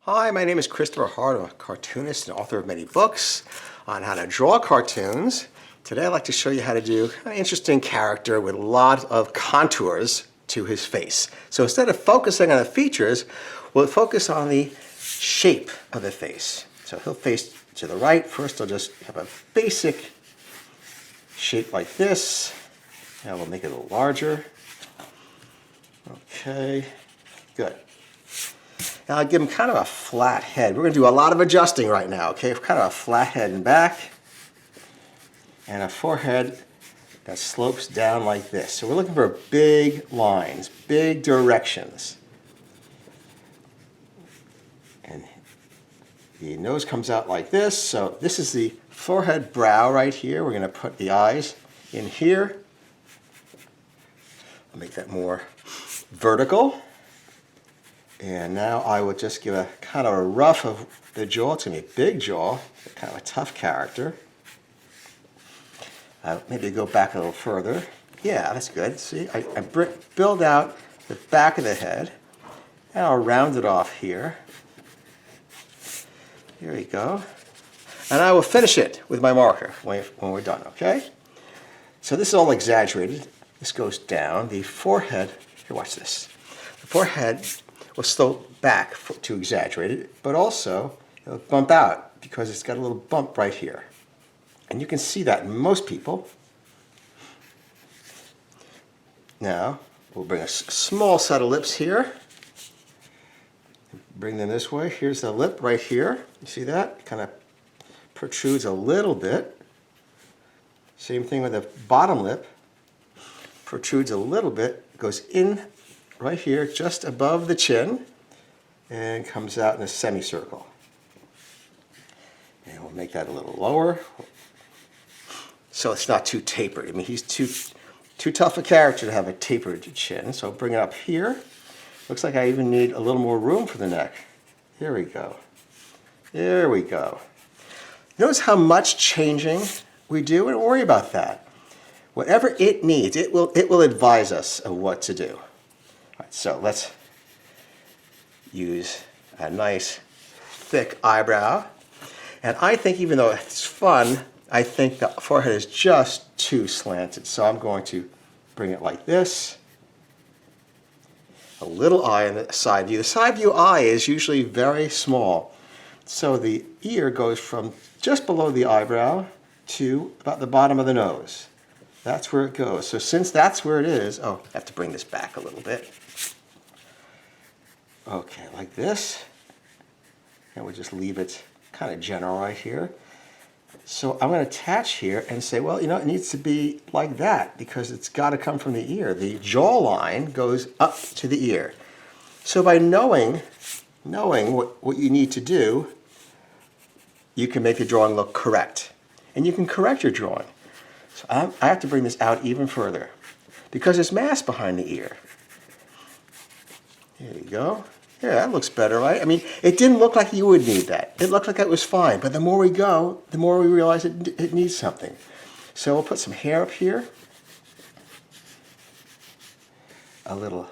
Hi, my name is Christopher Hart. I'm a cartoonist and author of many books on how to draw cartoons. Today I'd like to show you how to do an interesting character with a lot of contours to his face. So instead of focusing on the features, we'll focus on the shape of the face. So he'll face to the right. First I'll just have a basic shape like this. Now we'll make it a little larger. Okay, good. Now I'll give him kind of a flat head. We're going to do a lot of adjusting right now, okay? Kind of a flat head and back, and a forehead that slopes down like this. So we're looking for big lines, big directions. And the nose comes out like this. So this is the forehead brow right here. We're going to put the eyes in here. I'll make that more vertical. And now I will just give a kind of a rough of the jaw. It's going to be a big jaw, kind of a tough character. Maybe go back a little further. Yeah, that's good. See, I build out the back of the head, and I'll round it off here. Here we go. And I will finish it with my marker when we're done, okay? So this is all exaggerated. This goes down. The forehead, here, watch this. The forehead will slope back to exaggerate it, but also it'll bump out because it's got a little bump right here. And you can see that in most people. Now, we'll bring a small set of lips here. Bring them this way. Here's the lip right here. You see that? Kind of protrudes a little bit. Same thing with the bottom lip. Protrudes a little bit, goes in right here, just above the chin, and comes out in a semicircle. And we'll make that a little lower, so it's not too tapered. I mean, he's too tough a character to have a tapered chin, so I'll bring it up here. Looks like I even need a little more room for the neck. Here we go. There we go. Notice how much changing we do, and don't worry about that. Whatever it needs, it will advise us of what to do. All right, so let's use a nice thick eyebrow. And I think, even though it's fun, I think the forehead is just too slanted. So I'm going to bring it like this. A little eye in the side view. The side view eye is usually very small. So the ear goes from just below the eyebrow to about the bottom of the nose. That's where it goes. So since that's where it is, oh, I have to bring this back a little bit. Okay, like this. And we'll just leave it kind of general right here. So I'm going to attach here and say, well, you know, it needs to be like that because it's got to come from the ear. The jawline goes up to the ear. So by knowing what you need to do, you can make the drawing look correct. And you can correct your drawing. So I have to bring this out even further because there's mass behind the ear. There you go. Yeah, that looks better, right? I mean, it didn't look like you would need that. It looked like it was fine. But the more we go, the more we realize it needs something. So we'll put some hair up here. A little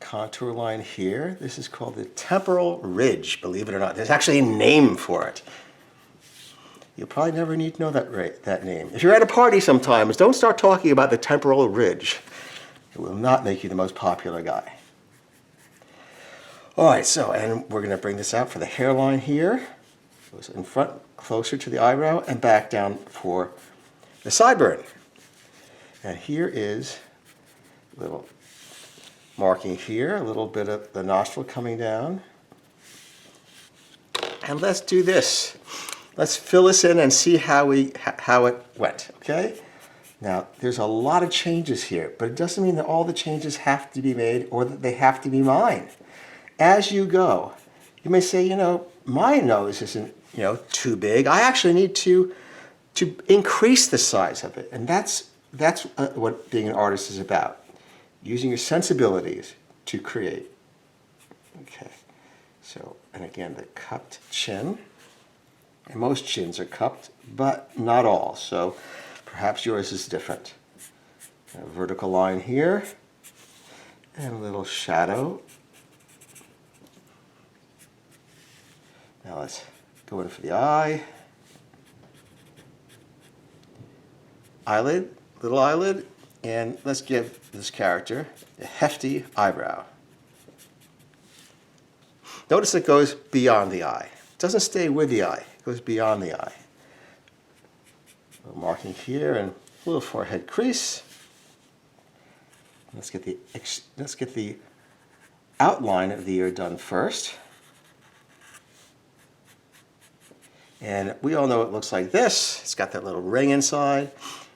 contour line here. This is called the Temporal Ridge, believe it or not. There's actually a name for it. You'll probably never need to know that name. If you're at a party sometimes, don't start talking about the Temporal Ridge. It will not make you the most popular guy. All right, so, and we're going to bring this out for the hairline here. Goes in front, closer to the eyebrow, and back down for the sideburn. And here is a little marking here, a little bit of the nostril coming down. And let's do this. Let's fill this in and see how it went, okay? Now, there's a lot of changes here, but it doesn't mean that all the changes have to be made or that they have to be mine. As you go, you may say, you know, my nose isn't, you know, too big. I actually need to increase the size of it. And that's what being an artist is about. Using your sensibilities to create. Okay, so, and again, the cupped chin. And most chins are cupped, but not all. So perhaps yours is different. A vertical line here, and a little shadow Now let's go in for the eye. Eyelid, little eyelid, and let's give this character a hefty eyebrow. Notice it goes beyond the eye. It doesn't stay with the eye, it goes beyond the eye. A little marking here and a little forehead crease. Let's get the outline of the ear done first. And we all know it looks like this. It's got that little ring inside.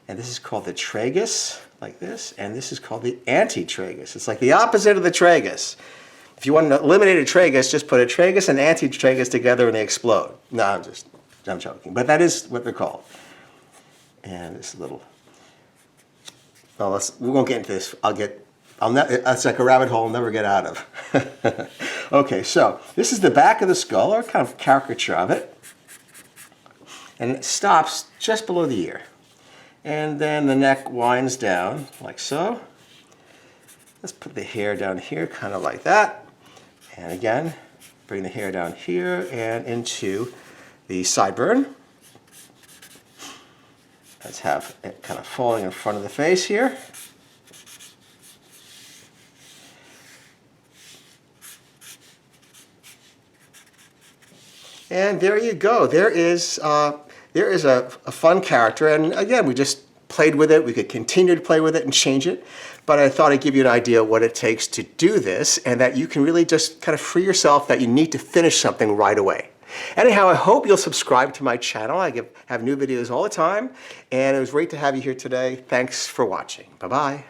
And this is called the tragus, like this. And this is called the antitragus. It's like the opposite of the tragus. If you want to eliminate a tragus, just put a tragus and antitragus together and they explode. No, I'm joking. But that is what they're called. And this little, well, we won't get into this. It's like a rabbit hole I'll never get out of. Okay, so this is the back of the skull, or kind of caricature of it. And it stops just below the ear. And then the neck winds down like so. Let's put the hair down here, kind of like that. And again, bring the hair down here and into the sideburn. Let's have it kind of falling in front of the face here. And there you go. There is a fun character. And again, we just played with it. We could continue to play with it and change it. But I thought I'd give you an idea of what it takes to do this, and that you can really just kind of free yourself that you need to finish something right away. Anyhow, I hope you'll subscribe to my channel. I have new videos all the time, and it was great to have you here today. Thanks for watching. Bye-bye.